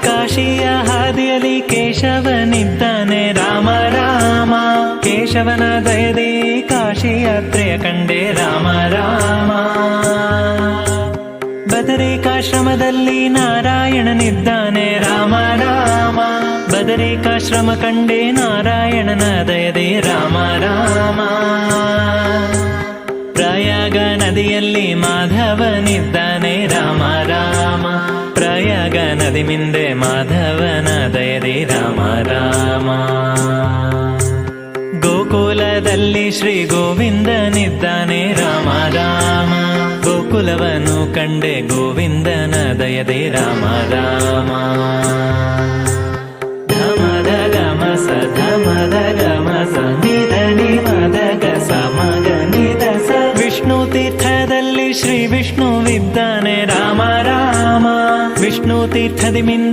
ಕಾಶಿಯ ಹಾದಿಯಲ್ಲಿ ಕೇಶವನಿದ್ದಾನೆ ರಾಮ ರಾಮ. ಕೇಶವನ ದಯದಿ ಕಾಶಿ ಯಾತ್ರೆಯ ಕಂಡೆ ರಾಮ ರಾಮ. ಬದರಿಕಾಶ್ರಮದಲ್ಲಿ ನಾರಾಯಣನಿದ್ದಾನೆ ರಾಮ ರಾಮ. ಬದರಿಕಾಶ್ರಮ ಕಂಡೆ ನಾರಾಯಣನ ದಯದಿ ರಾಮ ರಾಮ. ಪ್ರಯಾಗ ನದಿಯಲ್ಲಿ ಮಾಧವನಿದ್ದಾನೆ ರಾಮ ರಾಮ. ಪ್ರಯಾಗ ನದಿ ಮಿಂದೆ ಮಾಧವನ ದಯದಿ ರಾಮ ರಾಮ. ಗೋಕುಲದಲ್ಲಿ ಶ್ರೀ ಗೋವಿಂದನಿದ್ದಾನೆ ರಾಮ ರಾಮ. ಗೋಕುಲವನ್ನು ಕಂಡೆ ಗೋವಿಂದನ ದಯದಿ ರಾಮ ರಾಮ. ಧಮದ ಗಮ ಸ ಧಮದ ಗಮ ಸ ನಿಧ ನಿಮದ ಗ ಸ ಮಗ ನಿಧ ಸ. ವಿಷ್ಣು ತೀರ್ಥದಲ್ಲಿ ಶ್ರೀ ವಿಷ್ಣುವಿದ್ದಾನೆ ರಾಮ ರಾಮ. ವಿಷ್ಣು ತೀರ್ಥದಿ ಮಿಂದೆ